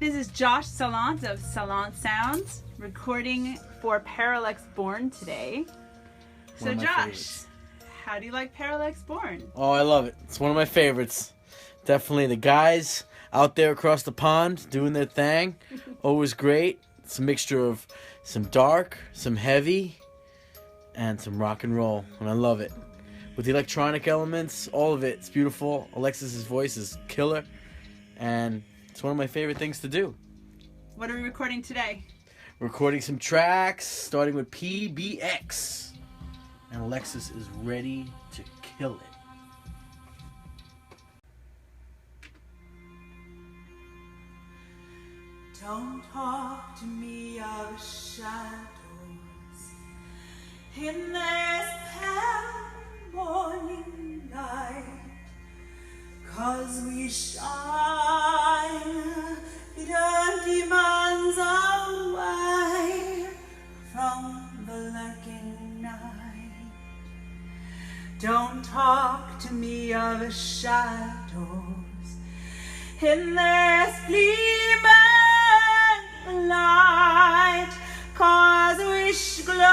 This is Josh Salant of Salant Sounds, recording for PARALLAX Born today. So Josh, favorites. how do you like PARALLAX Born? Oh, I love it. It's one of my favorites. Definitely the guys out there across the pond doing their thing. Always great. It's a mixture of some dark, some heavy, and some rock and roll, and I love it. With the electronic elements, all of it, it's beautiful. Alexis's voice is killer, and it's one of my favorite things to do. What are we recording today? Recording some tracks, starting with PBX, and Alexis is ready to kill it. Don't talk to me of shadows in this pale morning light, 'cause we shine the demons away from the lurking night. Don't talk to me of shadows in this gleaming light, 'cause we glory